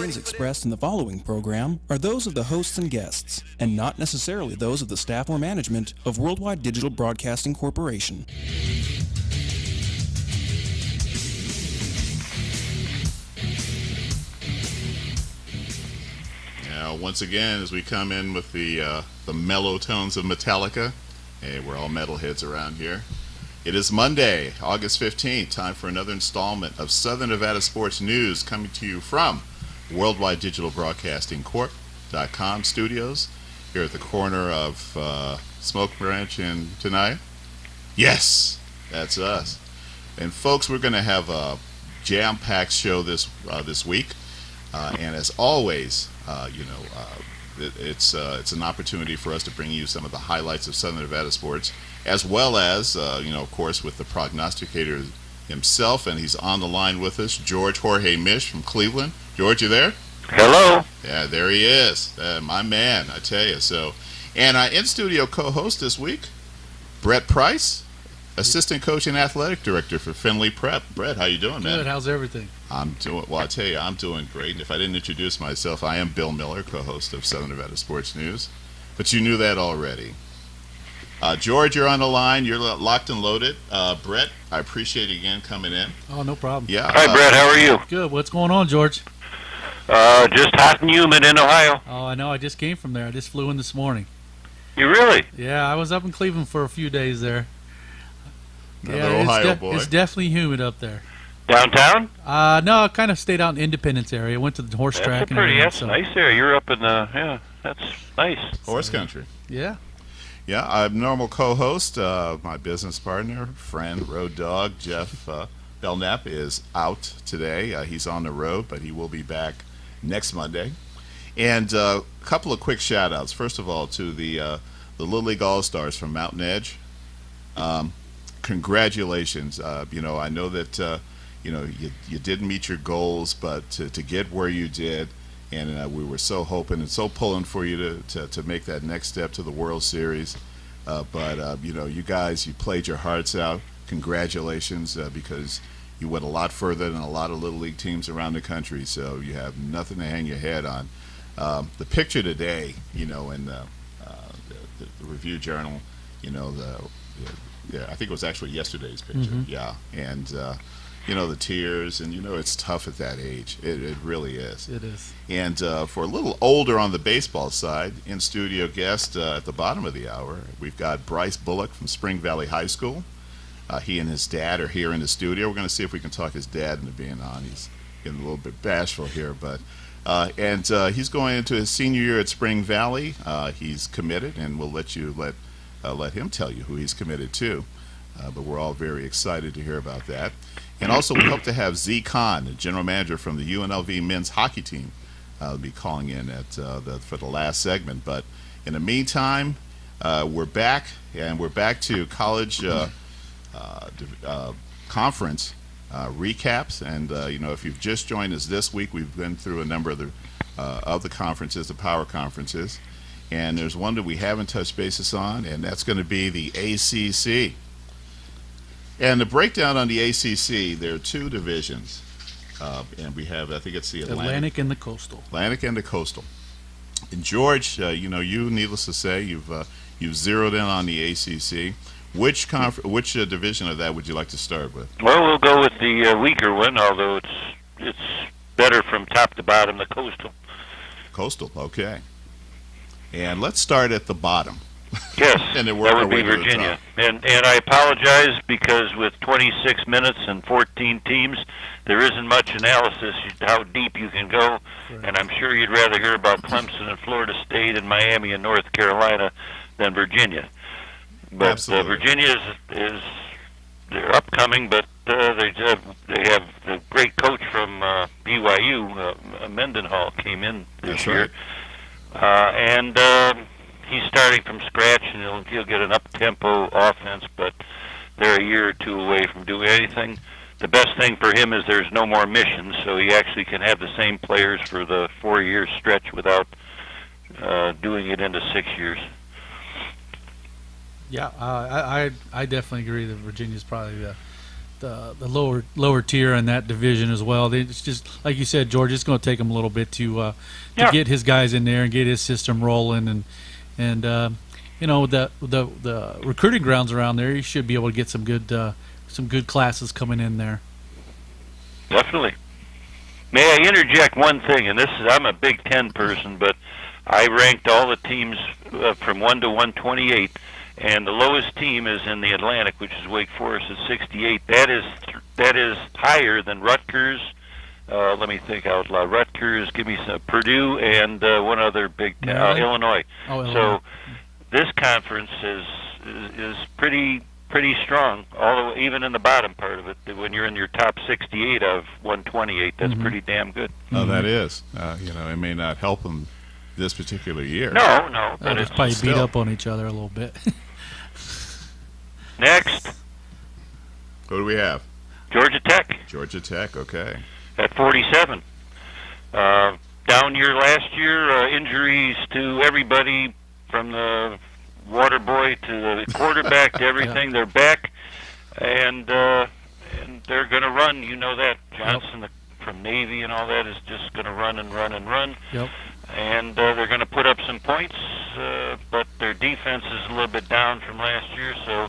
opinions expressed in the following program are those of the hosts and guests, and not necessarily those of the staff or management of Worldwide Digital Broadcasting Corporation. Now, once again, as we come in with the mellow tones of Metallica, hey, we're all metalheads around here. It is Monday, August 15th, time for another installment of Southern Nevada Sports News coming to you from Worldwide Digital Broadcasting Corp.com studios here at the corner of Smoke Branch and Tenaya. Yes, that's us. And folks, we're going to have a jam-packed show this week. And as always, it's an opportunity for us to bring you some of the highlights of Southern Nevada sports, as well as, of course, with the prognosticator himself, and he's on the line with us, George Jorge Mish from Cleveland. George, you there? Hello. Yeah, there he is. My man, I tell you. So, and in-studio co-host this week, Brett Price, assistant coach and athletic director for Findlay Prep. Brett, how you doing, man? Good. How's everything? I'm doing well. I tell you, I'm doing great. And if I didn't introduce myself, I am Bill Miller, co-host of Southern Nevada Sports News. But you knew that already. George, you're on the line. You're locked and loaded. Brett, I appreciate you again coming in. Oh, no problem. Yeah. Hi, Brett. How are you? Good. What's going on, George? Just hot and humid in Ohio. Oh, I know. I just came from there. I just flew in this morning. You really? Yeah, I was up in Cleveland for a few days there. Another Ohio boy. It's definitely humid up there. Downtown? No, I kind of stayed out in Independence area. Went to the horse track. That's nice area. You're up in that's nice. Horse country. Yeah. Yeah, I'm normal co-host. My business partner, friend, road dog, Jeff Belknap, is out today. He's on the road, but he will be back next Monday. And a couple of quick shout-outs. First of all, to the Little League All-Stars from Mountain Edge. Congratulations. I know that you didn't meet your goals, but to get where you did, and we were so hoping and so pulling for you to make that next step to the World Series. But you guys, you played your hearts out. Congratulations, because you went a lot further than a lot of Little League teams around the country, so you have nothing to hang your head on. The picture today, in the Review Journal, I think it was actually yesterday's picture. Mm-hmm. Yeah, and the tears, and it's tough at that age. It really is. It is. And for a little older on the baseball side, in studio guest at the bottom of the hour, we've got Bryce Bullock from Spring Valley High School. He and his dad are here in the studio. We're going to see if we can talk his dad into being on. He's getting a little bit bashful here, but he's going into his senior year at Spring Valley. He's committed, and we'll let him tell you who he's committed to. But we're all very excited to hear about that. And also, we hope to have Z Khan, the general manager from the UNLV men's hockey team, be calling in for the last segment. But in the meantime, we're back, and we're back to college conference recaps. And if you've just joined us this week, we've been through a number of the conferences, the power conferences. And there's one that we haven't touched bases on, and that's going to be the ACC. And the breakdown on the ACC, there are two divisions. And we have, I think it's the Atlantic and the Coastal. Atlantic and the Coastal. And George, you, needless to say, you've zeroed in on the ACC. Which division of that would you like to start with? Well, we'll go with the weaker one, although it's better from top to bottom, the Coastal. Coastal, okay. And let's start at the bottom. Yes, and that would be Virginia. And I apologize because with 26 minutes and 14 teams, there isn't much analysis how deep you can go. Right. And I'm sure you'd rather hear about Clemson and Florida State and Miami and North Carolina than Virginia. But Virginia is they're upcoming, but they have the great coach from BYU, Mendenhall, came in this year. Right. And he's starting from scratch, and he'll get an up-tempo offense, but they're a year or two away from doing anything. The best thing for him is there's no more missions, so he actually can have the same players for the 4-year stretch without doing it into 6 years. Yeah, I definitely agree that Virginia's probably the lower tier in that division as well. It's just like you said, George. It's going to take him a little bit to get his guys in there and get his system rolling, and the recruiting grounds around there. You should be able to get some good classes coming in there. Definitely. May I interject one thing? And I'm a Big Ten person, but I ranked all the teams from 1 to 128, and the lowest team is in the Atlantic, which is Wake Forest at 68. That is higher than Rutgers. Let me think out loud. Rutgers, give me some. Purdue, and one other Big Ten, Illinois. Oh, Illinois. So this conference is pretty strong, although even in the bottom part of it, when you're in your top 68 of 128, that's pretty damn good. Oh, that is. It may not help them this particular year. No, but They'll it's probably still. beat up on each other a little bit. next. Who do we have? Georgia Tech Georgia Tech, okay. at 47. Down year last year, injuries to everybody from the water boy to the quarterback to everything. They're back, and they're going to run. You know that. Johnson from Navy and all that is just going to run and run and run. Yep. And they're going to put up some points, but their defense is a little bit down from last year, so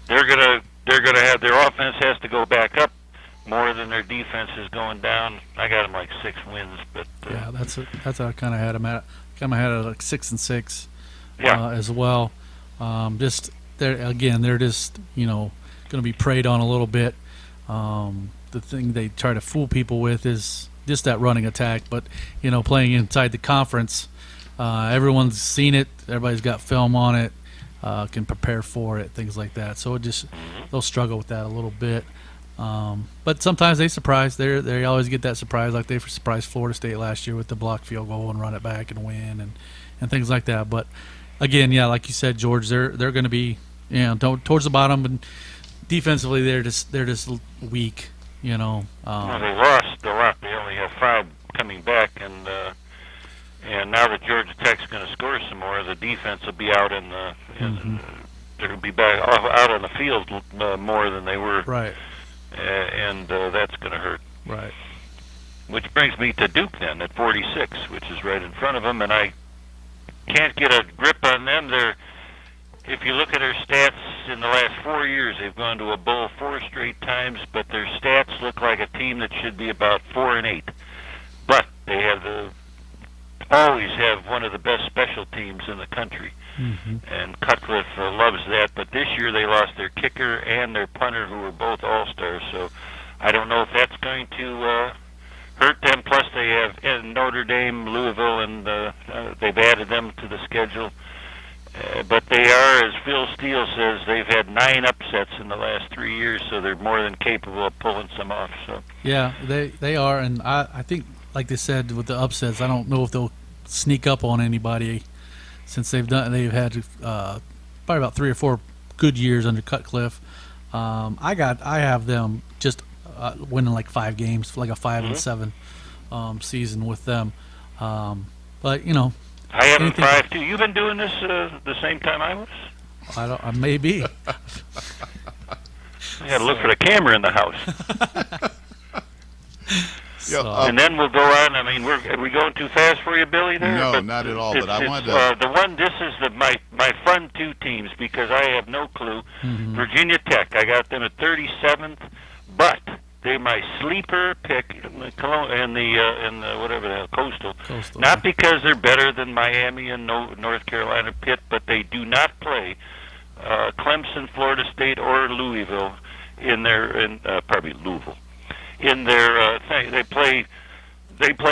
they're going to have their offense has to go back up more than their defense is going down. I got them like 6 wins, but Yeah, that's how I kind of had them at. Kind of had it like 6-6. yeah. As well. Just they're just going to be preyed on a little bit. The thing they try to fool people with is just that running attack, but playing inside the conference, everyone's seen it. Everybody's got film on it, can prepare for it, things like that. So they'll struggle with that a little bit. But sometimes they surprise. They always get that surprise, like they surprised Florida State last year with the blocked field goal and run it back and win and things like that. But again, yeah, like you said, George, they're going to be towards the bottom, and defensively they're just weak. Well, they lost a lot. They only have 5 coming back, and now that Georgia Tech's going to score some more, the defense will be out they're going to be back out on the field more than they were. Right. And that's going to hurt. Right. Which brings me to Duke then at 46, which is right in front of them, and I can't get a grip on them. If you look at their stats in the last 4 years, they've gone to a bowl 4 straight times, but their stats look like a team that should be about 4-8. But they always have one of the best special teams in the country, and Cutcliffe loves that. But this year they lost their kicker and their punter, who were both all-stars. So I don't know if that's going to hurt them. Plus they have Notre Dame, Louisville, and they've added them to the schedule. But they are, as Phil Steele says, they've had 9 upsets in the last 3 years, so they're more than capable of pulling some off. So Yeah, they are, and I think, like they said, with the upsets, I don't know if they'll sneak up on anybody, since they've had probably about 3 or 4 good years under Cutcliffe. I have them just winning like 5 games, like a 5-7 season with them. But I have them 5 too. You've been doing this the same time I was? I may be. I got to look for the camera in the house. And then we'll go on. I mean, are we going too fast for you, Billy? There? No, but not at all. But I wanted to. The one. This is my fun 2 teams because I have no clue. Virginia Tech. I got them at 37th, but they're my sleeper pick in the whatever the hell, Coastal. Not because they're better than Miami and North Carolina, Pitt, but they do not play Clemson, Florida State, or Louisville probably Louisville. In their thing, they play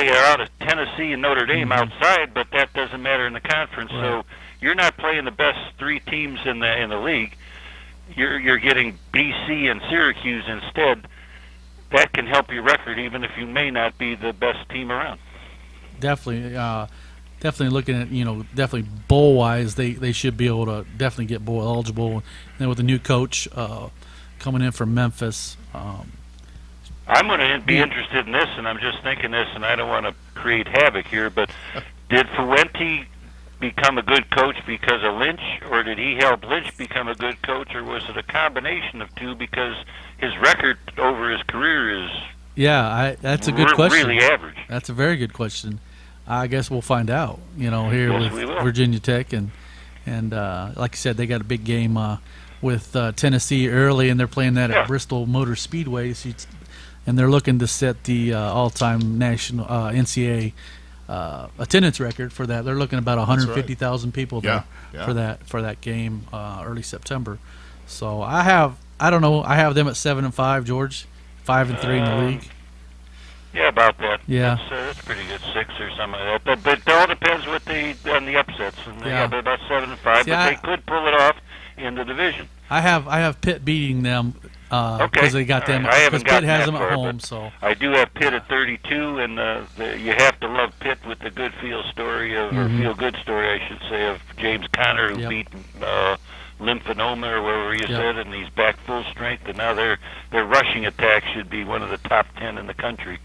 out of Tennessee and Notre Dame outside, but that doesn't matter in the conference. Right. So you're not playing the best 3 teams in the league. You're getting BC and Syracuse instead. That can help your record, even if you may not be the best team around. Definitely looking at definitely bowl wise, they should be able to definitely get bowl eligible. And then with the new coach coming in from Memphis. I'm going to be interested in this, and I'm just thinking this, and I don't want to create havoc here, but did Fuente become a good coach because of Lynch, or did he help Lynch become a good coach, or was it a combination of two? Because his record over his career is that's a good question. Really average. That's a very good question. I guess we'll find out. Here Yes, with we will. Virginia Tech and like I said, they got a big game with Tennessee early, and they're playing that Yeah. at Bristol Motor Speedway, and they're looking to set the all-time national NCAA attendance record for that. They're looking at about 150,000 people there for that game early September. So I don't know. I have them at 7-5, George, 5-3 in the league. Yeah, about that. Yeah. That's pretty good, 6 or something like that. But it all depends on the upsets. And Yeah. they're about 7-5, See, but they could pull it off in the division. I have Pitt beating them because Okay. they got All them right. I because haven't Pitt gotten has that them at far, home. but So I do have Pitt at 32, and you have to love Pitt with the good feel story or feel good story, I should say, of James Conner, who Yep. beat Lymphanoma or whatever you Yep. said, and he's back full strength, and now their rushing attack should be one of the top 10 in the country.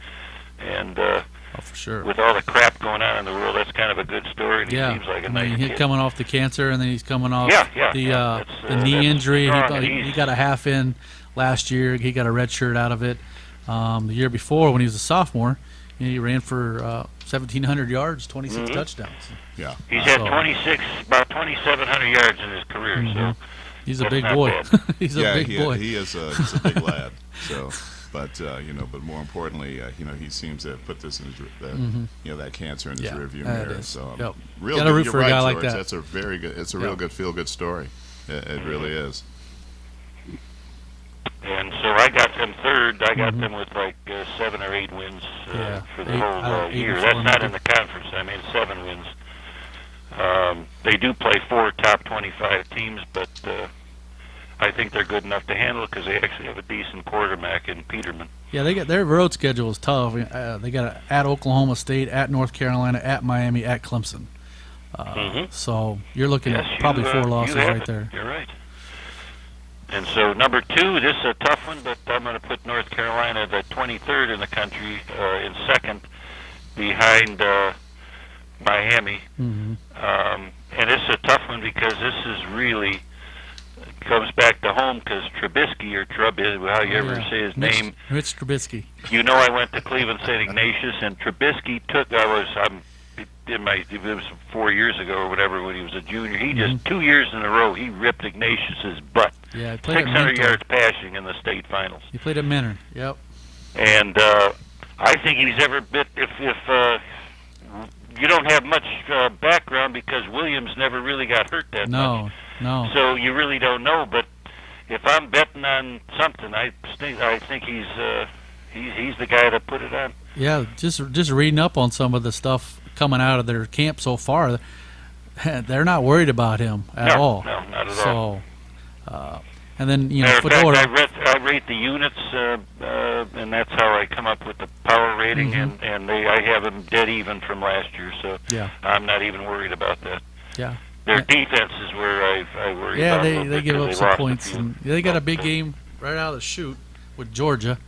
And for sure. with all the crap going on in the world, that's kind of a good story, and he seems like a nice he's kid. coming off the cancer, and then he's coming off Yeah. the That's, knee that's injury. strong, and He he's- got a half in last year. He got a red shirt out of it. The year before, when he was a sophomore, he ran for 1,700 yards, 26 touchdowns. Yeah. He's had So- 2,700 yards in his career, so He's a That's big not boy. bad. He's a Yeah, big boy. he is he's a big lad. So, but but more importantly, he seems to have put this in his, that cancer in his Yeah, rearview that mirror. is. So, Yep. real Gotta good. root You're for a right, guy like George. that. That's a very good. It's a real Yep. good feel-good story. It really is. and so I got them third. I got them with like 7 or 8 wins Yeah, for the 8 whole out of 8 year. or That's 4 not maybe. in the conference. I mean, 7 wins. They do play 4 top 25 teams, but I think they're good enough to handle it because they actually have a decent quarterback in Peterman. Yeah, they got their road schedule is tough. They got at Oklahoma State, at North Carolina, at Miami, at Clemson. So you're looking Yes, at probably you, 4 you losses have right it. there. You're right. And so number 2, this is a tough one, but I'm going to put North Carolina the 23rd in the country in second behind Miami. Mm-hmm. And it's a tough one because this is really comes back to home because Trubisky or how you ever say his name. Mitch Trubisky. You know, I went to Cleveland St. Ignatius, and Trubisky it was 4 years ago or whatever when he was a junior. He just 2 years in a row he ripped Ignatius's butt. Yeah, he played at 600 Mentor. yards passing in the state finals. He played at Mentor. Yep. And I think he's every bit if you don't have much background because Williams never really got hurt that much. No. So you really don't know. But if I'm betting on something, I think he's the guy to put it on. Yeah, just reading up on some of the stuff coming out of their camp so far, they're not worried about him at all. No, not at all. And then Matter of Fedora. fact, I rate the units, and that's how I come up with the power rating, and I have them dead even from last year, so Yeah. I'm not even worried about that. Yeah. Their defense is where I worry Yeah, about. a little they bit give 'cause up they some lost a points, few. and they got a big game right out of the chute with Georgia.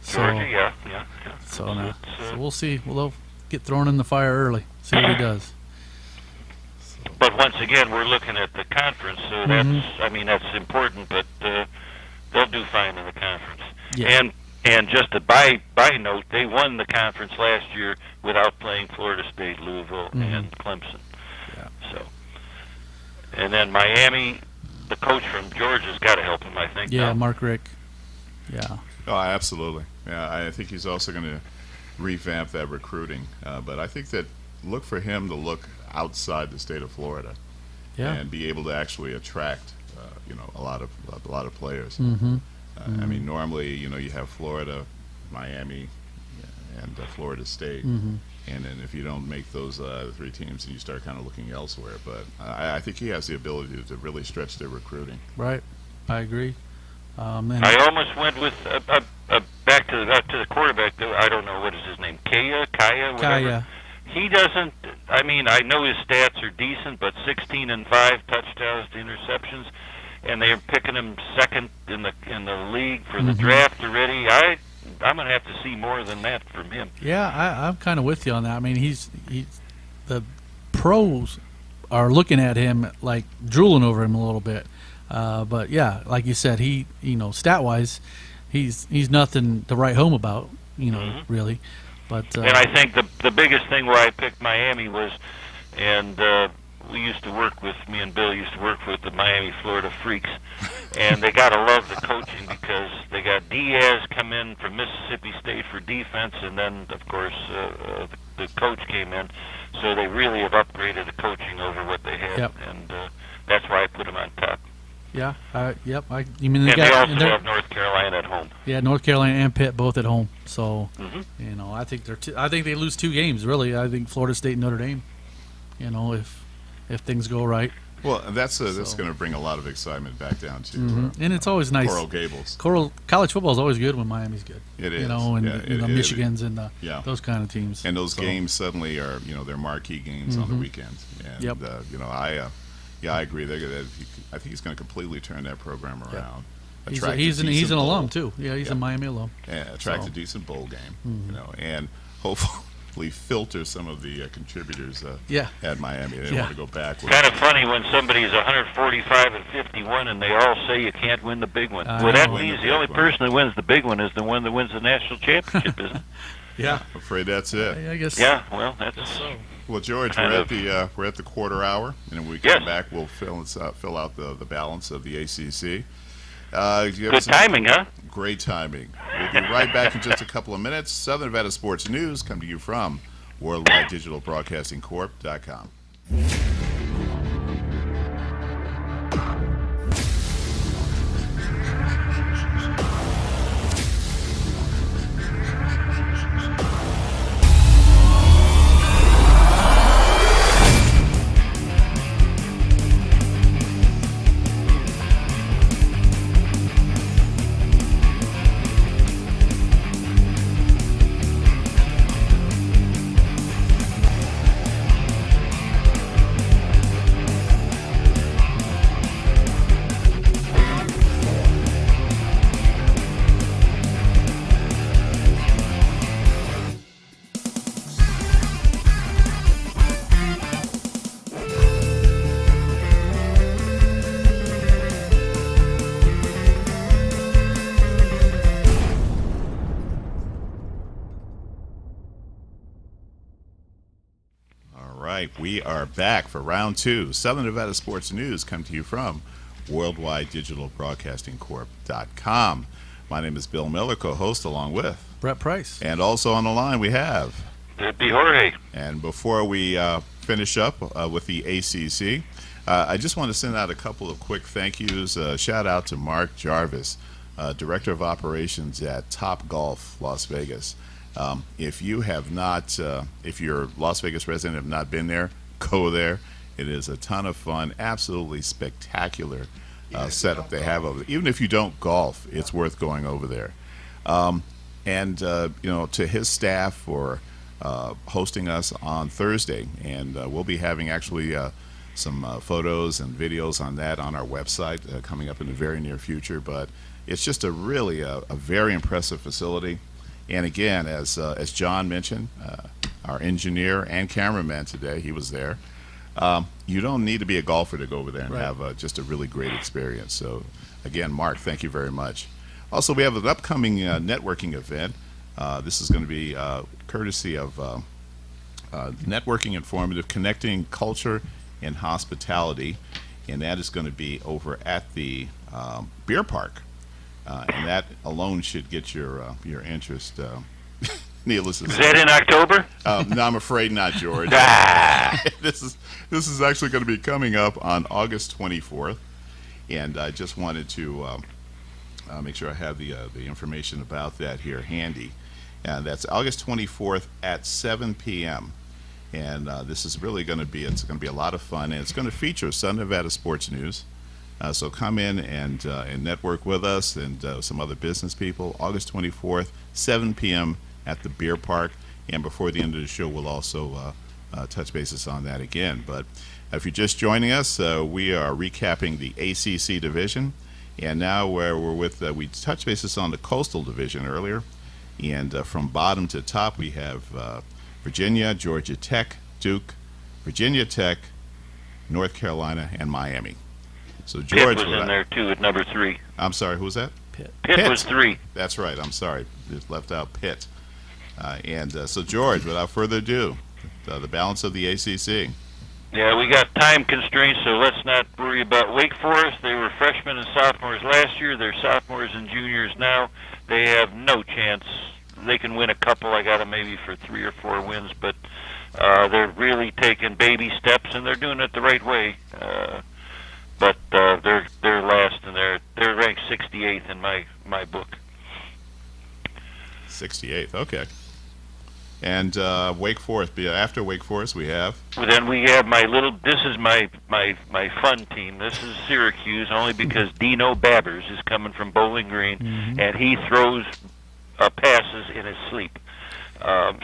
So, Georgia, yeah. So, now, It's, so we'll see. We'll get thrown in the fire early. See what he does. But once again, we're looking at the conference, so that's important. But they'll do fine in the conference. Yeah. And just a by note, they won the conference last year without playing Florida State, Louisville, and Clemson. Yeah. So, and then Miami, the coach from Georgia's got to help him, I think. Yeah, now. Mark Rick. Yeah. Oh, absolutely. Yeah, I think he's also going to revamp that recruiting. But I think that look for him to look outside the state of Florida and be able to actually attract, a lot of players. Mm-hmm. I mean, normally, you have Florida, Miami, and Florida State. Mm-hmm. And then if you don't make those 3 teams, then you start kind of looking elsewhere. But I think he has the ability to really stretch their recruiting. Right. I agree. And I almost went with back to the quarterback. I don't know what is his name, Kaya, whatever. Kaya. He doesn't. I mean, I know his stats are decent, but 16 and 5 touchdowns to interceptions, and they're picking him second in the league for the draft already. I'm going to have to see more than that from him. Yeah, I'm kind of with you on that. I mean, he's the pros are looking at him like drooling over him a little bit. But yeah, like you said, he stat wise, he's nothing to write home about. Really. But and I think the biggest thing where I picked Miami was, and we used to work with, me and Bill used to work with the Miami, Florida Freaks, and they got to love the coaching because they got Diaz come in from Mississippi State for defense, and then, of course, the coach came in. So they really have upgraded the coaching over what they had, Yep. and that's why I put them on top. yeah, yep. You mean And they also have North Carolina at home. Yeah, North Carolina and Pitt both at home. So Mhm. I think I think they lose 2 games. Really, I think Florida State and Notre Dame. If things go right. Well, that's So. going to bring a lot of excitement back down to And it's always nice. Coral Gables. College football is always good when Miami's good. It is. And Yeah, the Michigans and yeah. those kind of teams. And those So, games suddenly are, they're marquee games on the weekends. And, Yep. I agree. I think he's going to completely turn that program around. He's Attract a an decent bowl, alum too. Yeah, he's a Miami alum. and attract So. a decent bowl game, and hopefully filter some of the contributors Yeah. at Miami. They Yeah. want to go backwards. Kind of funny when somebody's 145 and 51, and they all say you can't win the big one. I Well, that know. means Win the the only big one. person that wins the big one is the one that wins the national championship, isn't it? Yeah. I'm afraid that's it. I guess. Yeah, well, that's So. Well, George, Kind we're at the quarter hour, and when we Yes. come back, we'll fill out the balance of the ACC. You have good some- timing, huh? Great timing. We'll be right back in just a couple of minutes. Southern Nevada Sports News come to you from Worldwide Digital Broadcasting Corp.com. All right, we are back for round two. Southern Nevada Sports News come to you from Worldwide Digital Broadcasting Corp.com. My name is Bill Miller, co-host, along with, Brett Price. and also on the line we have. It'd be Jorge. And before we finish up with the ACC, I just want to send out a couple of quick thank yous. Shout out to Mark Jarvis, Director of Operations at Top Golf Las Vegas. If you have not, if you're a Las Vegas resident and have not been there, go there. It is a ton of fun, absolutely spectacular setup they have over there. Even if you don't golf, it's worth going over there. And to his staff for hosting us on Thursday, and we'll be having actually some photos and videos on that on our website coming up in the very near future. But it's just a very impressive facility. And again, as John mentioned, our engineer and cameraman today, he was there. You don't need to be a golfer to go over there and Right. have just a really great experience. So again, Mark, thank you very much. Also, we have an upcoming networking event. This is going to be courtesy of Networking Informative, Connecting Culture and Hospitality, and that is going to be over at the Beer Park. And that alone should get your interest. Needless to Is say, that in October? no, I'm afraid not, George. This is actually going to be coming up on August 24th, and I just wanted to make sure I have the information about that here handy. And that's August 24th at 7 p.m. And this is really going to be a lot of fun, and it's going to feature Southern Nevada Sports News. So come in and network with us and some other business people. August 24th, 7 p.m. at the Beer Park. And before the end of the show, we'll also touch bases on that again. But if you're just joining us, we are recapping the ACC division. And now we're with, we touched bases on the Coastal Division earlier. And from bottom to top, we have Virginia, Georgia Tech, Duke, Virginia Tech, North Carolina, and Miami. So Pitt George, was in there too at number 3. I'm sorry, who was that? Pitt was 3. That's right. I'm sorry, just left out Pitt. So George, without further ado, the balance of the ACC. Yeah, we got time constraints, so let's not worry about Wake Forest. They were freshmen and sophomores last year. They're sophomores and juniors now. They have no chance. They can win a couple. I got them maybe for 3 or 4 wins, but they're really taking baby steps, and they're doing it the right way. But they're last, and they're ranked 68th in my book. 68th, okay. And Wake Forest. After Wake Forest, we have. Well, then we have this is my fun team. This is Syracuse, only because Dino Babbers is coming from Bowling Green, and he throws passes in his sleep.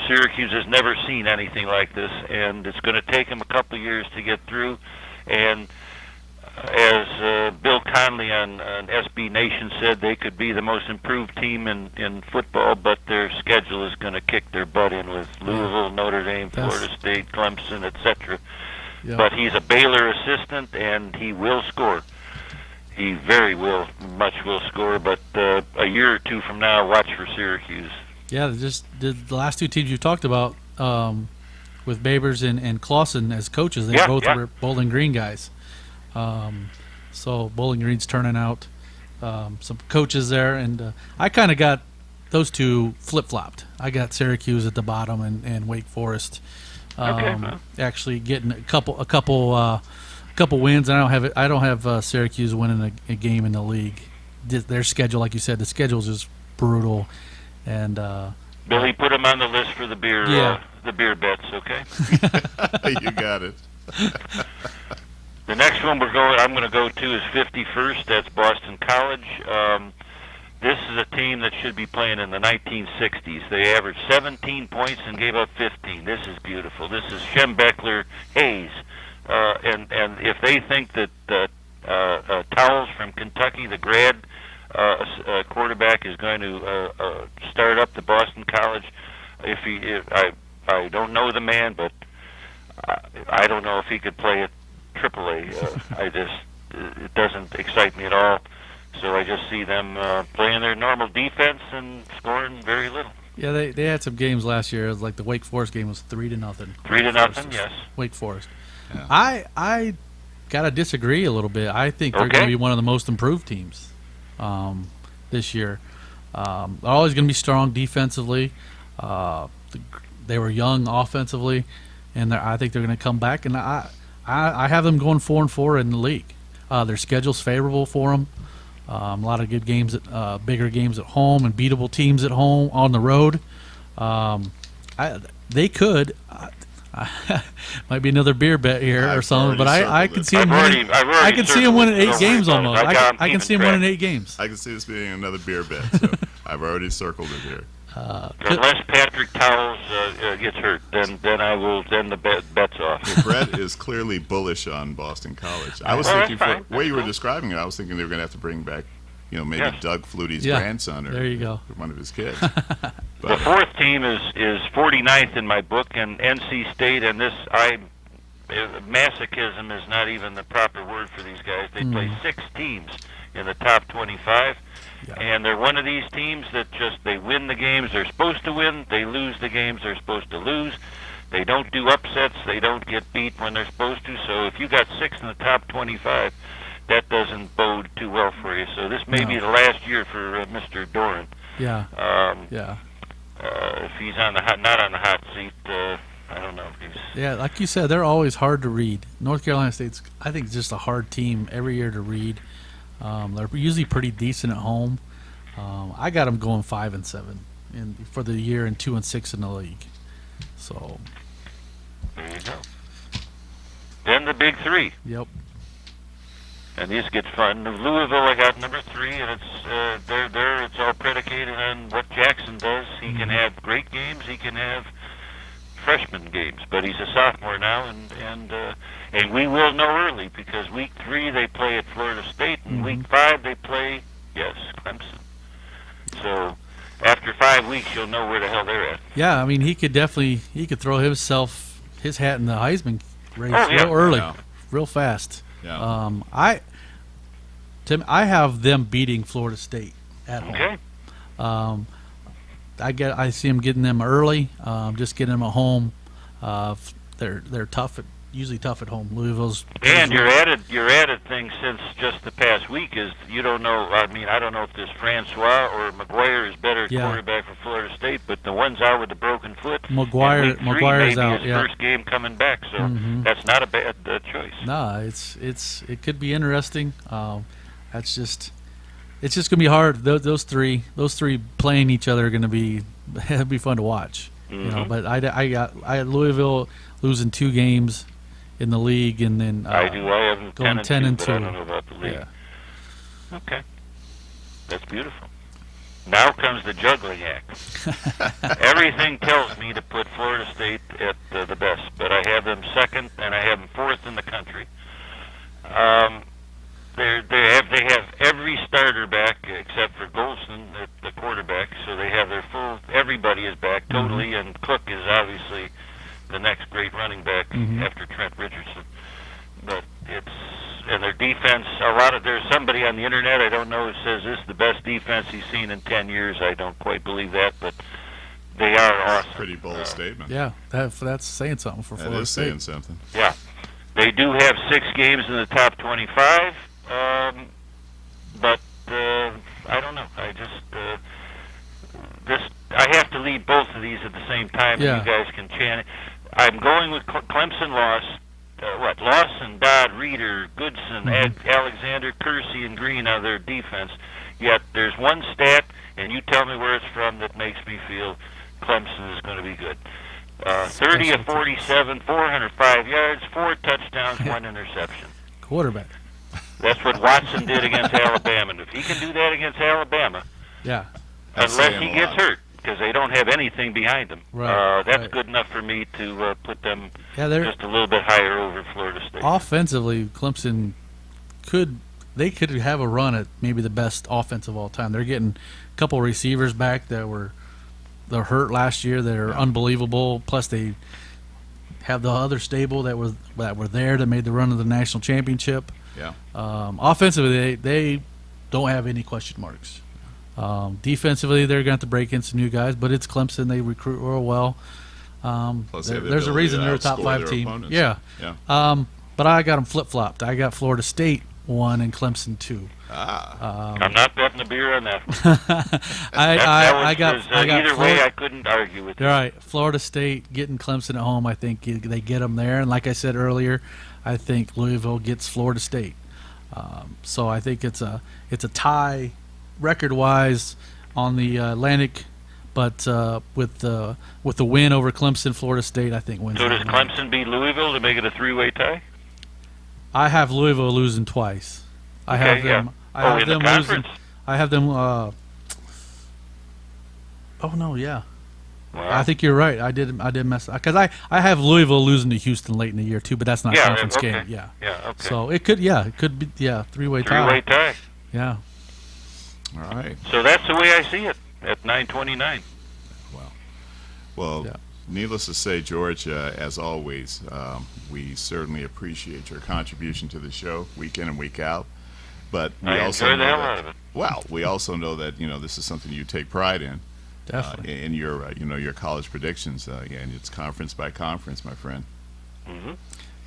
Syracuse has never seen anything like this, and it's going to take him a couple of years to get through. And as Bill Conley on SB Nation said, they could be the most improved team in football, but their schedule is going to kick their butt in with Louisville, Notre Dame, Florida State, Clemson, etc. Yeah. But he's a Baylor assistant, and he will score. He very much will score, but a year or 2 from now, watch for Syracuse. Yeah, just the last 2 teams you talked about with Babers and Clausen as coaches, they both were Bowling Green guys. So Bowling Green's turning out some coaches there, and I kind of got those 2 flip-flopped. I got Syracuse at the bottom and Wake Forest actually getting a couple wins. And I don't have Syracuse winning a game in the league. Their schedule, like you said, the schedule is just brutal. And Billy, put them on the list for the beer bets, okay? You got it. The next one I'm going to go to is 51st. That's Boston College. This is a team that should be playing in the 1960s. They averaged 17 points and gave up 15. This is beautiful. This is Schembechler Hayes. And if they think that Towles from Kentucky, the grad quarterback, is going to start up the Boston College, I don't know the man, but I don't know if he could play at AAA. It doesn't excite me at all. So I just see them playing their normal defense and scoring very little. Yeah, they had some games last year. It was like the Wake Forest game was 3-0. 3-0, yes. Wake Forest. Yeah. I gotta disagree a little bit. I think they're going to be one of the most improved teams this year. They're always going to be strong defensively. They were young offensively, and I think they're going to come back. And I have them going 4-4 in the league. Their schedule's favorable for them. A lot of good games, bigger games at home, and beatable teams at home on the road. They could. Might be another beer bet here or something, but I can see them winning. I can see them winning 8 games almost. I can see them winning 8 games. I can see this being another beer bet. So I've already circled it here. Unless Patrick Towles gets hurt, then the bet's off. Well, Brett is clearly bullish on Boston College. I was thinking, for the way you were describing it, I was thinking they were going to have to bring back, maybe Doug Flutie's grandson or there you go. one of his kids. The 4th team is 49th in my book, and NC State, and masochism is not even the proper word for these guys. They play 6 teams in the top 25. Yeah. And they're one of these teams that they win the games they're supposed to win, they lose the games they're supposed to lose. They don't do upsets, they don't get beat when they're supposed to. So if you got 6 in the top 25, that doesn't bode too well for you. So this may be the last year for Mr. Doran. Yeah. If he's not on the hot seat, I don't know. Yeah, like you said, they're always hard to read. North Carolina State's, I think, just a hard team every year to read. They're usually pretty decent at home. I got them going 5-7 for the year and 2-6 in the league. So there you go. Then the big 3. Yep. And this gets fun. Louisville, I got number 3, and it's all predicated on what Jackson does. He can have great games. He can have freshman games, but he's a sophomore now, and we will know early because week 3 they play at Florida State, and week 5 they play Clemson. So after 5 weeks, you'll know where the hell they're at. Yeah, I mean he could throw his hat in the Heisman race real early. real fast. Yeah. I have them beating Florida State at home. Okay. I see them getting them early, just getting them at home. They're tough, usually tough at home. Louisville's And your added thing since just the past week is you don't know. I mean, I don't know if this Francois or McGuire is better at Yeah. quarterback for Florida State, but the one's out with the broken foot. McGuire- and week 3 McGuire's may be out, his yeah. first game coming back, so that's not a bad choice. Nah, it could be interesting. That's just it's just gonna be hard. Those three playing each other are gonna be it'll be fun to watch. You know, but I had Louisville losing 2 games in the league, and then I do. I have them going 10 and 2. but I don't know about the league. Yeah. Okay, that's beautiful. Now comes the juggling act. Everything tells me to put Florida State at the best, but I have them second, and I have them fourth in the country. They have every starter back except for Golson, the quarterback, so they have their full. Everybody is back totally, and Cook is obviously the next great running back after Trent Richardson. But and their defense. There's somebody on the internet I don't know who says this is the best defense he's seen in 10 years. I don't quite believe that, but they are awesome. Pretty bold statement. Yeah, that's saying something for That Florida is State. saying something. Yeah, they do have 6 games in the top 25, but I don't know. I have to lead both of these at the same time. Yeah. And you guys can chant it. I'm going with Clemson lost. Lawson, Dodd, Reeder, Goodson, Alexander, Kersey, and Green are their defense. Yet there's one stat, and you tell me where it's from, that makes me feel Clemson is going to be good. 30 of 47, 405 yards, 4 touchdowns, 1 interception. Quarterback. That's what Watson did against Alabama. And if he can do that against Alabama, Yeah. That's unless saying he a gets lot. hurt, because they don't have anything behind them, Right, that's right. good enough for me to put them Yeah, they're just a little bit higher over Florida State. offensively. Clemson could have a run at maybe the best offense of all time. They're getting a couple receivers back they're hurt last year that are unbelievable. Plus they have the other stable that were there that made the run of the national championship. Yeah. Offensively, they don't have any question marks. Defensively, they're going to have to break in some new guys, but it's Clemson. They recruit real well. Plus they have the There's a ability reason to they're a top outscore 5 their team. opponents. Yeah. Yeah. But I got them flip-flopped. I got Florida State 1 and Clemson 2. I'm not betting the beer on that. I got either way, Florida, I couldn't argue with you. You're right. Florida State getting Clemson at home. I think they get them there, and like I said earlier, I think Louisville gets Florida State. So I think it's a tie, record-wise, on the Atlantic, but with the win over Clemson, Florida State, I think wins. So does that one. Clemson beat Louisville to make it a 3-way tie? I have Louisville losing twice. I Okay, have them. yeah. I have in the them losing. conference? I have them. Oh no, yeah. Wow. I think you're right. I did mess up because I have Louisville losing to Houston late in the year too, but that's not a Yeah, conference okay. game. Yeah. Yeah, okay. So it could be 3-way tie. 3-way tie. Yeah. All right. So that's the way I see it at 9:29. Well, Yeah. needless to say, George, as always, we certainly appreciate your contribution to the show week in and week out. But we I also enjoy the know hell that, out of it. well, we also know that this is something you take pride in. Definitely. In your your college predictions. And it's conference by conference, my friend. Mm-hmm.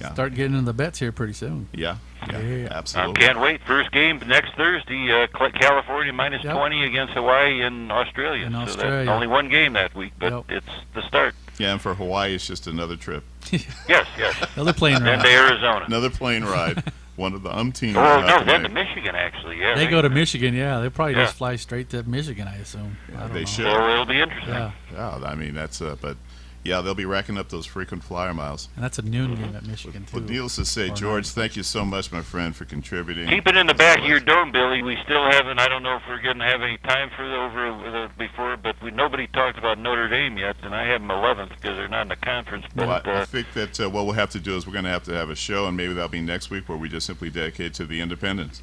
Yeah. Start getting into the bets here pretty soon. Yeah. Yeah. I Absolutely. can't wait. First game next Thursday, California minus Yep. 20 against Hawaii in Australia. In So Australia. that's only one game that week, but Yep. it's the start. Yeah, and for Hawaii, it's just another trip, Yes, yes. Another plane Then ride. to Arizona. another plane ride, one of the umpteen. Oh, we'll no, have to then to make. Michigan, actually. Yeah, They go to Michigan. Yeah, they probably Yeah. just fly straight to Michigan. I assume. I don't They know. should. So it'll be interesting. Yeah, Yeah, I mean that's but yeah, they'll be racking up those frequent flyer miles. and that's a noon game at Michigan too. But needless to say, Or George, thank you so much, my friend, for contributing. Keep it in the back of your dome, Billy. We still haven't. I don't know if we're going to have any time for before, but nobody talked about Notre Dame yet, and I have them 11th because they're not in the conference. But Well, I think that what we'll have to do is we're going to have a show, and maybe that'll be next week, where we just simply dedicate to the Independents.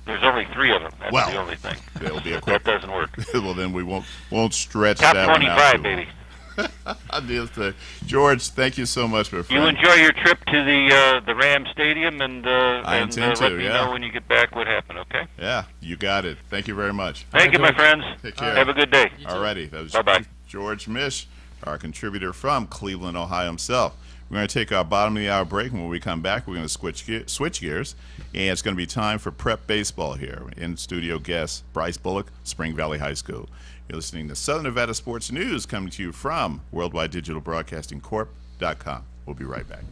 there's only 3 of them. That's Well, the only thing. It'll be a That quick. doesn't work. Well, then we won't stretch Top that one out 25, too long. baby. Needless to- George, thank you so much, my You friend. enjoy your trip to the Ram Stadium, and intend to, let me yeah. know when you get back what happened. Okay. Yeah, you got it. Thank you very much. Thank you, my George. friends. Take care. Have a good day. Alrighty, that was Bye-bye. George Mish, our contributor from Cleveland, Ohio himself. We're going to take our bottom of the hour break, and when we come back, we're going to switch gears, and it's going to be time for prep baseball here. In studio guest Bryce Bullock, Spring Valley High School. You're listening to Southern Nevada Sports News coming to you from Worldwide Digital Broadcasting Corp.com. We'll be right back.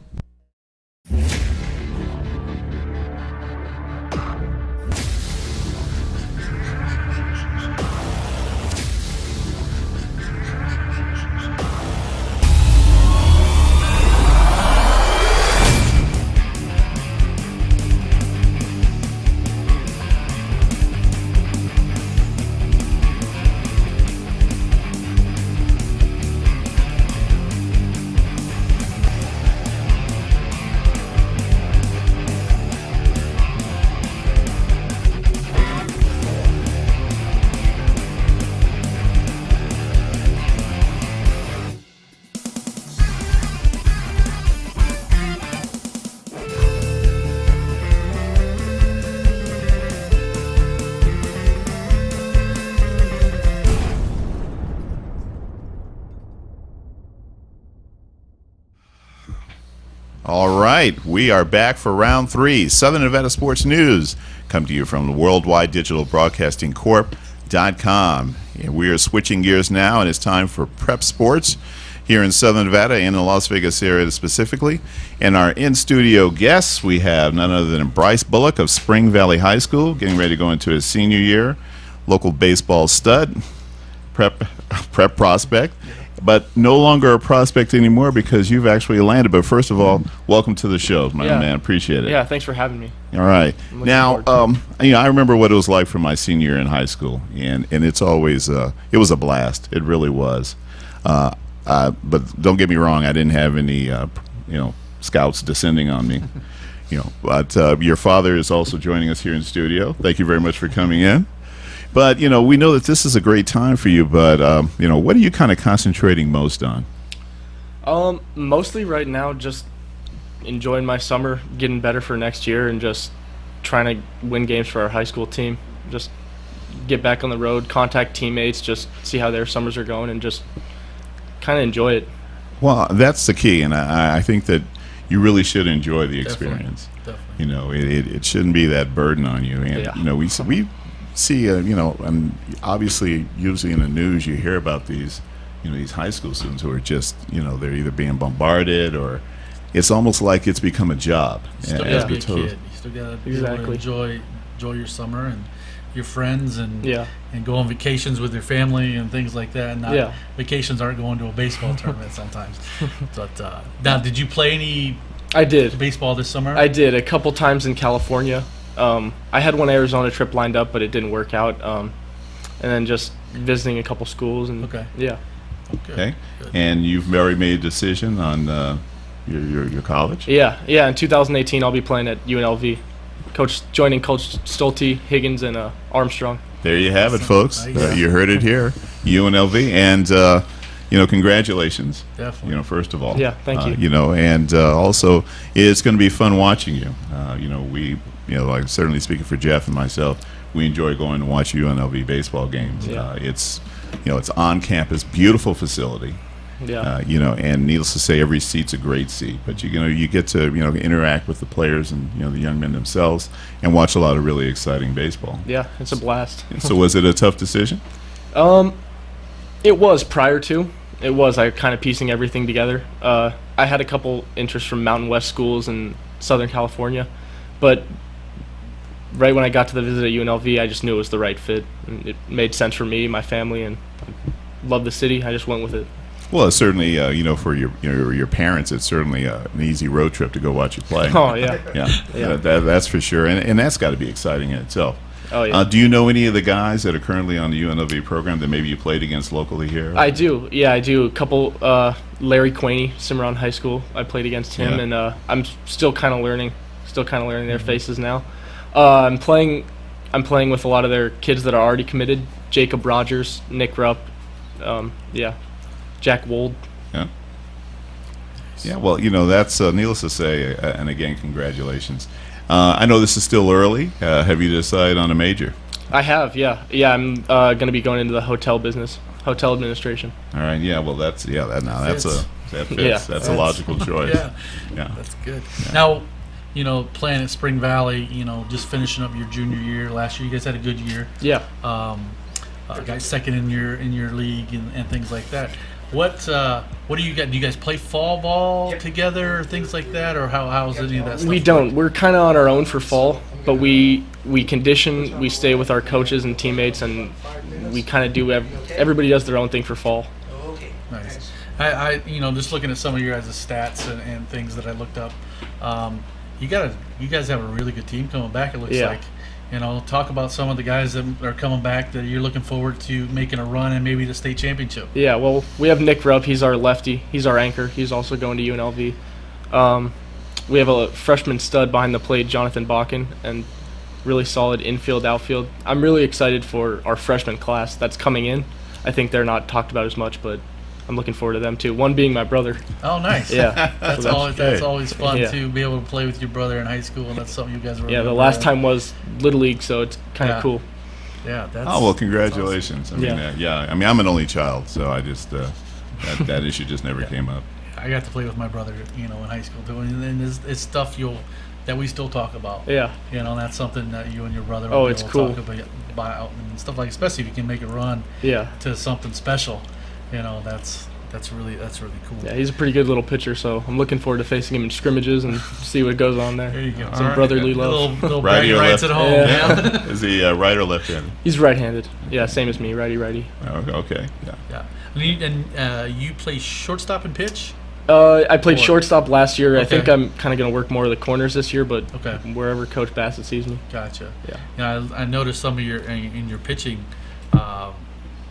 All right, we are back for round three. Southern Nevada Sports News come to you from the Worldwide Digital Broadcasting Corp.com. And we are switching gears now, and it's time for prep sports here in Southern Nevada and in the Las Vegas area specifically. And our in-studio guests, we have none other than Bryce Bullock of Spring Valley High School, getting ready to go into his senior year, local baseball stud, prep prospect. But no longer a prospect anymore because you've actually landed. But first of all, welcome to the show, my man. Appreciate it. Yeah, thanks for having me. All right. I'm looking Now, forward to I remember what it was like for my senior year in high school, and it's always it was a blast. It really was. But don't get me wrong, I didn't have any scouts descending on me. But your father is also joining us here in studio. Thank you very much for coming in. But, we know that this is a great time for you, but, what are you kind of concentrating most on? Mostly right now, just enjoying my summer, getting better for next year, and just trying to win games for our high school team. Just get back on the road, contact teammates, just see how their summers are going, and just kind of enjoy it. Well, that's the key, and I think that you really should enjoy the experience. Definitely. It shouldn't be that burden on you. And, we see, and obviously, usually in the news, you hear about these high school students who are just, they're either being bombarded or it's almost like it's become a job. You still gotta be a kid. You still gotta be able to enjoy your summer and your friends and go on vacations with your family and things like that. And vacations aren't going to a baseball tournament sometimes. But now, did you play any? I did. Baseball this summer? I did a couple times in California. I had one Arizona trip lined up, but it didn't work out. And then just visiting a couple schools and Okay. And you've already made a decision on your college? Yeah. In 2018, I'll be playing at UNLV. Joining Coach Stolte, Higgins, and Armstrong. There you have it, folks. Nice. You heard it here, UNLV, and congratulations. Definitely. First of all. Yeah, thank you. And also it's going to be fun watching you. Like certainly speaking for Jeff and myself, we enjoy going to watch UNLV baseball games. Yeah. It's on campus, beautiful facility. Yeah. And needless to say, every seat's a great seat. But you get to interact with the players and the young men themselves and watch a lot of really exciting baseball. Yeah, it's a blast. So was it a tough decision? It was prior to. It was. I kind of piecing everything together. I had a couple interests from Mountain West schools in Southern California, but right when I got to the visit at UNLV, I just knew it was the right fit. And it made sense for me, my family, and loved the city. I just went with it. Well, it's certainly, for your parents, it's certainly an easy road trip to go watch you play. Oh, yeah. Yeah. That's for sure. And that's got to be exciting in itself. Oh, yeah. Do you know any of the guys that are currently on the UNLV program that maybe you played against locally here? I do. Yeah, I do. A couple, Larry Quaney, Cimarron High School. I played against him, and I'm still kind of learning their faces now. I'm playing with a lot of their kids that are already committed. Jacob Rogers, Nick Rupp. Jack Wold. Yeah. Yeah, well, that's needless to say, and again, congratulations. I know this is still early. Have you decided on a major? I have, yeah. Yeah, I'm going to be going into the hotel business, hotel administration. All right, yeah, well, that fits. Yeah. That's a logical choice. Yeah. That's good. Now, playing at Spring Valley, just finishing up your junior year last year, you guys had a good year. Yeah. Got second in your league and things like that. What do you got? Do you guys play fall ball together or things like that, or how's any of that stuff? We don't. We're kind of on our own for fall, but we condition. We stay with our coaches and teammates, and we kind of do. Everybody does their own thing for fall. Nice. I just looking at some of your guys' stats and things that I looked up. You guys have a really good team coming back. It looks like. Talk about some of the guys that are coming back that you're looking forward to making a run and maybe the state championship. Yeah, well, we have Nick Rupp. He's our lefty. He's our anchor. He's also going to UNLV. We have a freshman stud behind the plate, Jonathan Bakken, and really solid infield, outfield. I'm really excited for our freshman class that's coming in. I think they're not talked about as much, but I'm looking forward to them too. One being my brother. Oh, nice. Yeah. That's always fun to be able to play with your brother in high school, and that's something you guys were. Yeah, the last time was Little League, so it's kind of cool. Yeah, that's. Oh well, congratulations. Awesome. I mean, I mean, I'm an only child, so I just that issue just never came up. I got to play with my brother, in high school too, and it's stuff that we still talk about. Yeah. That's something that you and your brother. Oh, will it's cool. Talk about and stuff like, especially if you can make a run. Yeah. To something special, that's really cool. Yeah, he's a pretty good little pitcher, so I'm looking forward to facing him in scrimmages and see what goes on there. There you go. Some brotherly love. Little Righty bragging or rights left? at home. Yeah. Is he right or left-handed? He's right-handed. Yeah, same as me, righty. Oh, okay. Yeah. Yeah. And you play shortstop and pitch? I played shortstop last year. Okay. I think I'm kind of going to work more of the corners this year, but Okay. wherever Coach Bassett sees me. Gotcha. Yeah. I noticed some of your in your pitching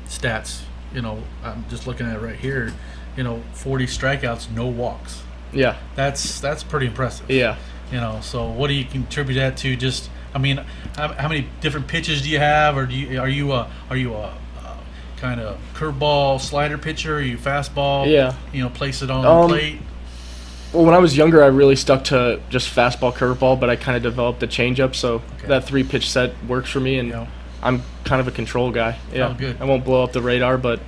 stats. I'm just looking at it right here. 40 strikeouts, no walks. Yeah. That's pretty impressive. Yeah. So what do you contribute that to? Just, I mean, how many different pitches do you have, or are you a kind of curveball slider pitcher? Are you fastball? Yeah. Place it on the plate. Well, when I was younger, I really stuck to just fastball, curveball, but I kind of developed the changeup, so that 3-pitch set works for me, and I'm kind of a control guy. Yeah. Oh, good. I won't blow up the radar, but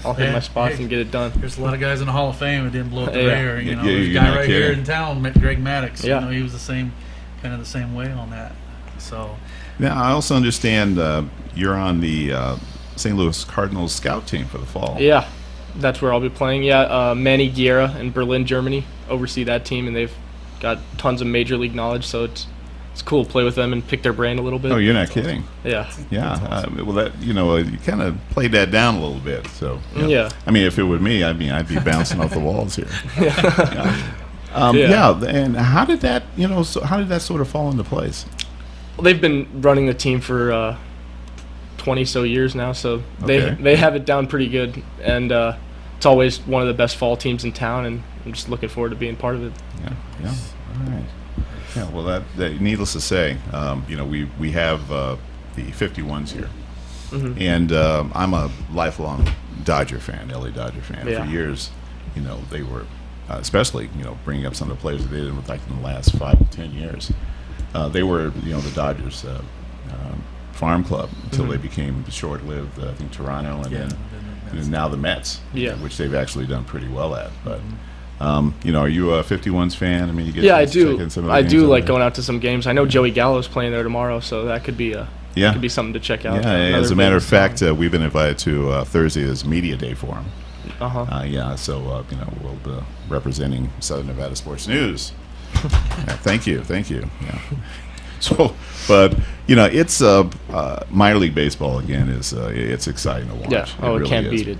I'll hit my spots and get it done. There's a lot of guys in the Hall of Fame who didn't blow up the Yeah. radar. There's a you're guy not right here kidding. in town, Greg Maddox. Yeah. He was the same way on that. So. Now, I also understand you're on the St. Louis Cardinals scout team for the fall. Yeah, that's where I'll be playing. Yeah, Manny Guerra in Berlin, Germany, oversee that team, and they've got tons of major league knowledge, so it's cool to play with them and pick their brain a little bit. Oh, you're not kidding. Yeah. Yeah. Well, that you kind of played that down a little bit. So. Yeah. I mean, if it were me, I'd be bouncing off the walls here. Yeah. And how did that how did that sort of fall into place? Well, they've been running the team for 20 so years now, so they have it down pretty good, and it's always one of the best fall teams in town, and I'm just looking forward to being part of it. Yeah. All right. Yeah. Well, that needless to say, we have the 51s here, and I'm a lifelong Dodger fan, LA Dodger fan. Yeah. For years, they were, especially bringing up some of the players that they did like in the last 5 to 10 years. They were the Dodgers farm club until they became short-lived. I think Toronto, and then now the Mets, which they've actually done pretty well at. But are you a 51s fan? I mean, you get I to do. check in some of the I games do over like there? going out to some games. I know Joey Gallo's playing there tomorrow, so that could be could be something to check out. Yeah, as a matter of fact, we've been invited to Thursday's media day for him. So we'll be representing Southern Nevada Sports News. Thank you. Yeah. So, but it's minor league baseball again is it's exciting to watch. Yeah. Oh, it can't is. beat it.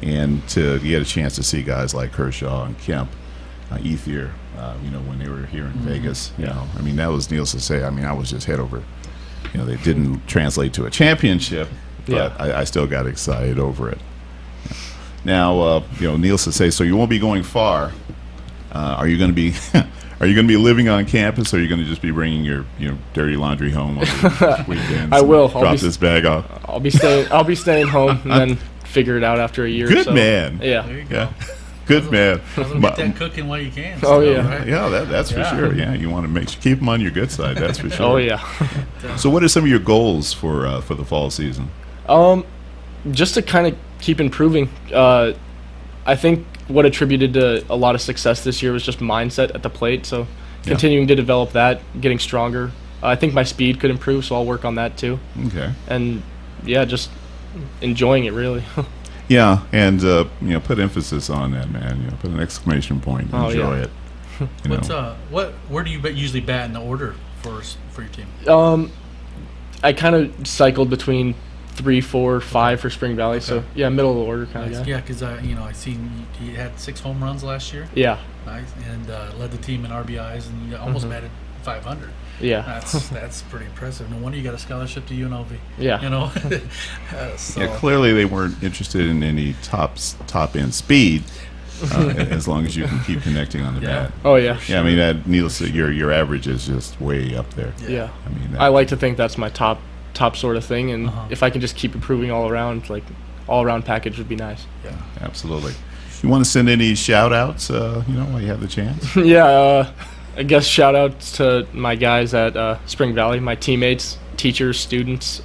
And to get a chance to see guys like Kershaw and Kemp, Ethier, when they were here in Vegas, I mean, that was needless to say. I mean, I was just head over. They didn't translate to a championship, but I still got excited over it. Now, needless to say, so you won't be going far. Are you going to be? Are you going to be living on campus, or are you going to just be bringing your dirty laundry home on the weekends? I will. Drop this bag off. I'll be staying home and then figure it out after a year. Good or so. man. There Yeah. you go. Yeah. Good man. Get that cooking while you can. Oh, still, yeah. right? Yeah, that's for Yeah. sure. Yeah, you want to keep them on your good side. That's for sure. Oh yeah. So, what are some of your goals for the fall season? Just to kind of keep improving. I think what attributed to a lot of success this year was just mindset at the plate. So continuing to develop that, getting stronger. I think my speed could improve, so I'll work on that too. Okay. And yeah, just enjoying it really. Yeah, and put emphasis on that, man. Put an exclamation point. Oh, Enjoy yeah. it. You know. Where do you usually bat in the order for your team? I kind of cycled between 3, 4, 5 for Spring Valley. So yeah, middle of the order kind of guy. Yeah, because I seen he had 6 home runs last year. Yeah. Nice, and led the team in RBIs and almost batted 500. Yeah. That's pretty impressive. No wonder you got a scholarship to UNLV. Yeah. You know. So, Yeah, clearly they weren't interested in any top end speed, as long as you can keep connecting on the Yeah. bat. Oh yeah. Yeah, I mean, needless to say, your average is just way up there. Yeah. I mean, I like to think that's my top sort of thing, and Uh-huh. if I can just keep improving all around, like all around package would be nice. absolutely. You want to send any shout outs, while you have the chance? Yeah, I guess shout outs to my guys at Spring Valley, my teammates, teachers, students.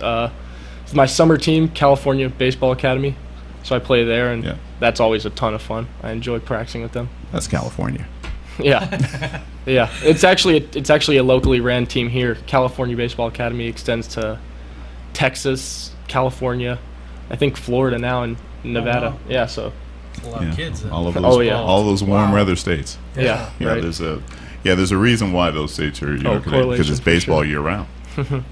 My summer team, California Baseball Academy, so I play there, and Yeah. that's always a ton of fun. I enjoy practicing with them. That's California. Yeah, yeah. It's actually a locally ran team here. California Baseball Academy extends to Texas, California, I think Florida now, and Nevada. wow. Yeah, so a lot of kids. All of those, Oh, yeah. all those warm Wow. weather states. yeah, Yeah, right. there's a reason why those states are because correlation it's for baseball sure. year round.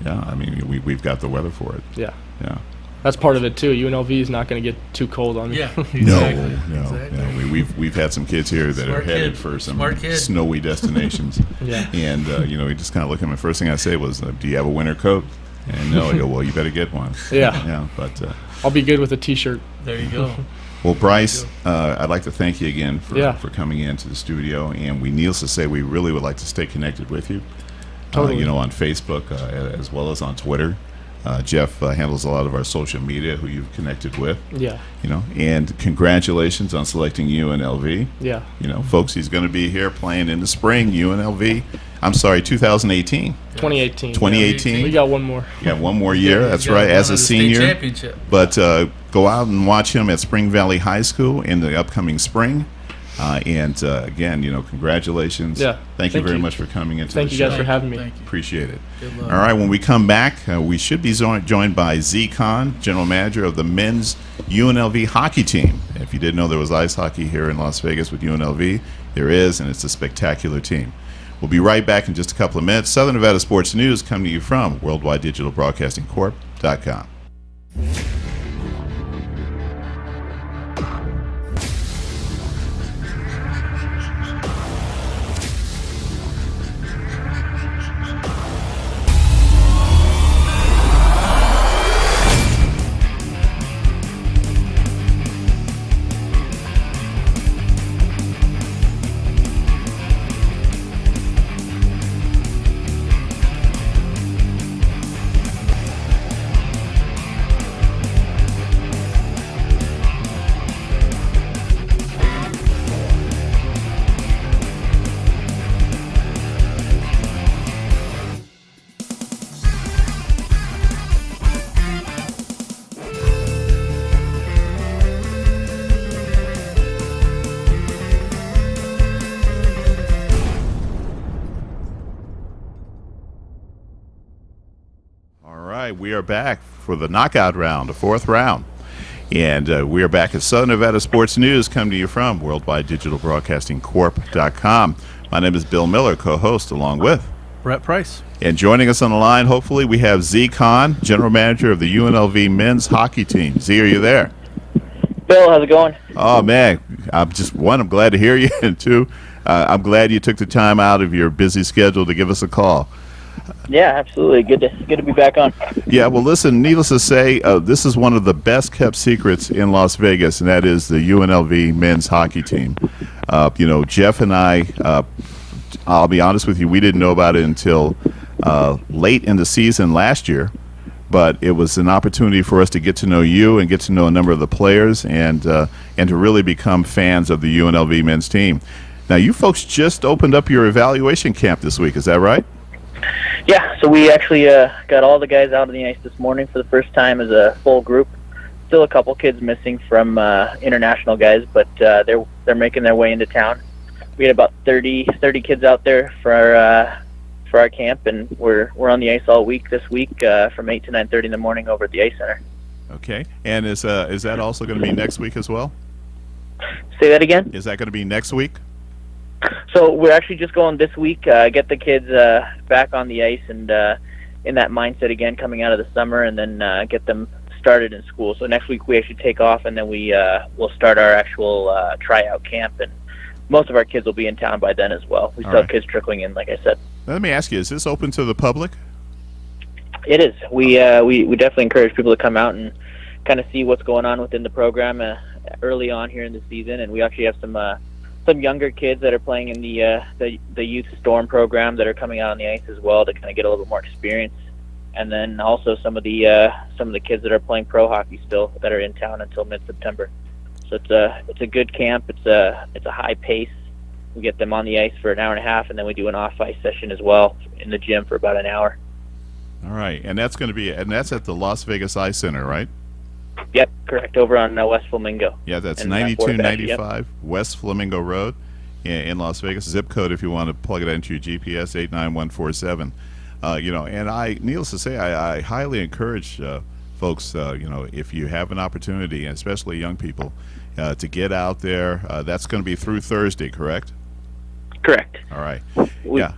Yeah, I mean we've got the weather for it. Yeah, Yeah. that's part of it too. UNLV is not going to get too cold on me. Yeah. No, Exactly. no, Exactly. no. We've had some kids here that Smart are headed kid. for some Smart kid. snowy destinations. Yeah. And we just kind of look at them. The first thing I say was, "Do you have a winter coat?" And no, I go, "Well, you better get one." Yeah. Yeah, but I'll be good with a T-shirt. There you go. well, Bryce, I'd like to thank you again Yeah. for coming into the studio. And needless to say, we really would like to stay connected with you. Totally. On Facebook as well as on Twitter. Jeff handles a lot of our social media, who you've connected with. Yeah, And congratulations on selecting UNLV. yeah, Folks, he's going to be here playing in the spring. UNLV. I'm sorry, 2018. 2018. 2018. We got one more. You got one more year. That's You got right, one as of a the state senior. championship. But go out and watch him at Spring Valley High School in the upcoming spring. Again, congratulations. Yeah, Thank you thank very you. much for coming into Thank the you show. guys for having me. Thank you. Appreciate it. Good luck. All right, when we come back, we should be joined by Z Khan, General Manager of the men's UNLV hockey team. If you didn't know there was ice hockey here in Las Vegas with UNLV, there is, and it's a spectacular team. We'll be right back in just a couple of minutes. Southern Nevada Sports News coming to you from WorldwideDigitalBroadcastingCorp.com. We are back for the knockout round, the fourth round. And we are back at Southern Nevada Sports News, coming to you from WorldwideDigitalBroadcastingCorp.com. My name is Bill Miller, co-host, along with Brett Price. and joining us on the line, hopefully, we have Z Khan, General Manager of the UNLV men's hockey team. Z, are you there? Bill, how's it going? Oh, man, I'm glad to hear you, and two, I'm glad you took the time out of your busy schedule to give us a call. Yeah, absolutely. Good to be back on. Yeah, well, listen, needless to say, this is one of the best-kept secrets in Las Vegas, and that is the UNLV men's hockey team. Jeff and I, I'll be honest with you, we didn't know about it until late in the season last year. but it was an opportunity for us to get to know you and get to know a number of the players and to really become fans of the UNLV men's team. Now, you folks just opened up your evaluation camp this week, is that right? Yeah, so we actually got all the guys out on the ice this morning for the first time as a full group. Still a couple kids missing from international guys, but they're making their way into town. We had about 30 kids out there for our camp, and we're on the ice all week this week from 8 to 9:30 in the morning over at the Ice Center. Okay, and is that also going to be next week as well? Say that again? Is that going to be next week? So we're actually just going this week, get the kids back on the ice and in that mindset again coming out of the summer, and then get them started in school. So next week we actually take off, and then we'll start our actual tryout camp, and most of our kids will be in town by then as well. We still have kids trickling in, like I said. Now, let me ask you, is this open to the public? It is. We definitely encourage people to come out and kind of see what's going on within the program early on here in the season, and we actually have some younger kids that are playing in the Youth Storm program that are coming out on the ice as well to kind of get a little bit more experience, and then also some of the kids that are playing pro hockey still that are in town until mid-September. So it's a good camp. It's a high pace. We get them on the ice for an hour and a half, and then we do an off-ice session as well in the gym for about an hour. All right, and that's at the Las Vegas Ice Center, right? Yep, correct. Over on West Flamingo. Yeah, that's And, 9295 West Flamingo Road in Las Vegas. Zip code, if you want to plug it into your GPS, 89147. And needless to say, I highly encourage folks, if you have an opportunity, and especially young people, to get out there. That's going to be through Thursday, correct? Correct. All right. Yeah.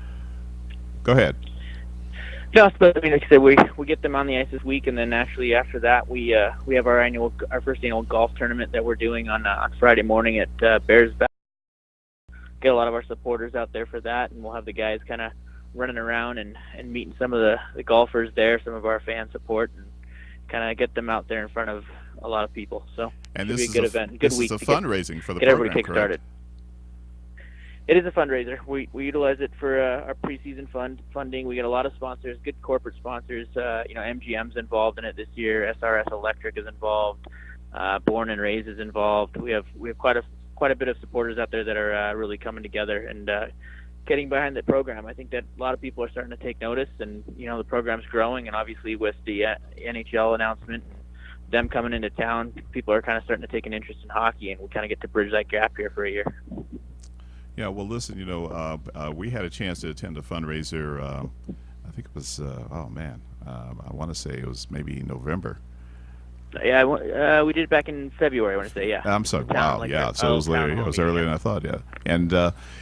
Go ahead. No, but I mean, like I said, we get them on the ice this week, and then actually after that, we have our first annual golf tournament that we're doing on Friday morning at Bears Back. Get a lot of our supporters out there for that, and we'll have the guys kind of running around and meeting some of the golfers there, some of our fan support, and kind of get them out there in front of a lot of people. So and it'll this be a good is event, good this week is a to fundraising for the get program, everybody kick started. It is a fundraiser. We utilize it for our preseason funding. We get a lot of sponsors, good corporate sponsors. MGM's involved in it this year. SRS Electric is involved. Born and Raised is involved. We have quite a bit of supporters out there that are really coming together and getting behind the program. I think that a lot of people are starting to take notice, and the program's growing. And obviously with the NHL announcement, them coming into town, people are kind of starting to take an interest in hockey, and we kind of get to bridge that gap here for a year. Yeah, well, listen, we had a chance to attend a fundraiser. I think it was, I want to say it was maybe November. Yeah, we did it back in February, I want to say, yeah. I'm sorry, wow, yeah, so it was later. It was earlier than I thought, yeah. And,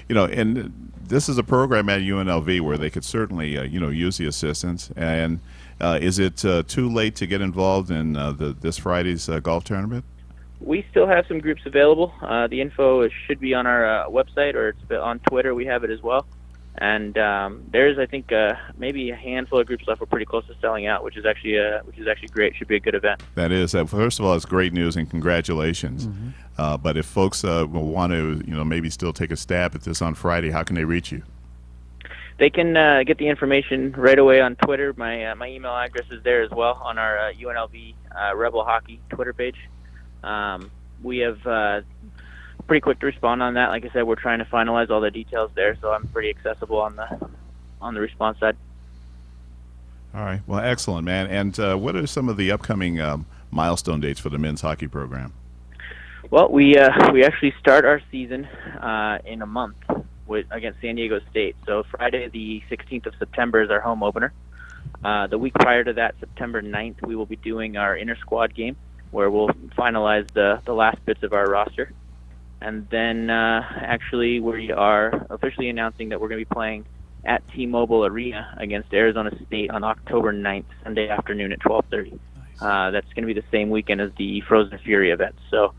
and this is a program at UNLV where they could certainly, use the assistance. And is it too late to get involved in this Friday's golf tournament? We still have some groups available. The info should be on our website, or it's on Twitter. We have it as well. And there's, I think, maybe a handful of groups left. We're pretty close to selling out, which is actually great. Should be a good event. That is. First of all, it's great news and congratulations. Mm-hmm. But if folks will want to, maybe still take a stab at this on Friday, how can they reach you? They can get the information right away on Twitter. My email address is there as well on our UNLV Rebel Hockey Twitter page. We have pretty quick to respond on that. Like I said, we're trying to finalize all the details there, so I'm pretty accessible on the response side. All right. Well, excellent, man. And what are some of the upcoming milestone dates for the men's hockey program? Well, we actually start our season in a month against San Diego State. So Friday, the 16th of September is our home opener. The week prior to that, September 9th, we will be doing our inter-squad game, where we'll finalize the last bits of our roster. And then actually we are officially announcing that we're going to be playing at T-Mobile Arena against Arizona State on October 9th, Sunday afternoon at 12:30. Nice. That's going to be the same weekend as the Frozen Fury event. So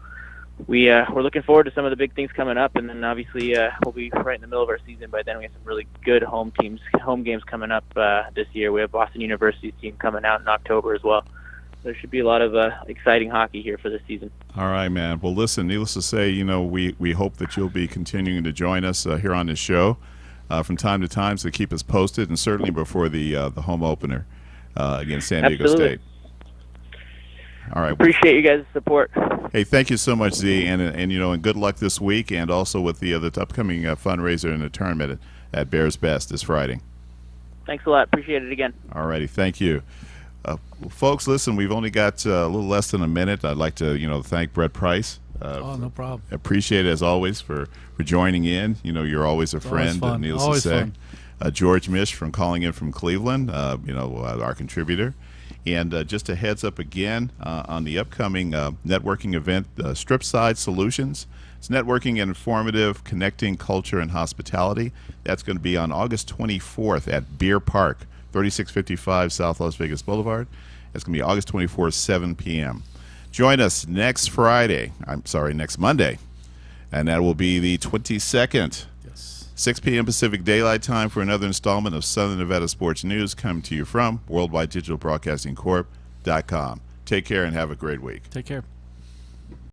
we're looking forward to some of the big things coming up, and then obviously we'll be right in the middle of our season by then. We have some really good home games coming up this year. We have Boston University's team coming out in October as well. There should be a lot of exciting hockey here for this season. All right, man. Well, listen, needless to say, we hope that you'll be continuing to join us here on this show from time to time, so keep us posted, and certainly before the home opener. against San Diego Absolutely. State. All right. Appreciate you guys' support. Hey, thank you so much, Z, and good luck this week, and also with the upcoming fundraiser and the tournament at Bears Best this Friday. Thanks a lot. Appreciate it again. All righty, thank you. Folks, listen, we've only got a little less than a minute. I'd like to, thank Brett Price. No problem. Appreciate it, as always, for joining in. You're always a friend, fun. needless Always to say. fun. George Mish from calling in from Cleveland, our contributor. And just a heads up again on the upcoming networking event, Stripside Solutions. It's networking and informative, connecting culture and hospitality. That's going to be on August 24th at Beer Park, 3655 South Las Vegas Boulevard. It's going to be August 24th, 7 p.m. Join us next Monday, and that will be the 22nd. 6 p.m. Pacific Daylight Time for another installment of Southern Nevada Sports News coming to you from WorldwideDigitalBroadcastingCorp.com. Take care and have a great week. Take care.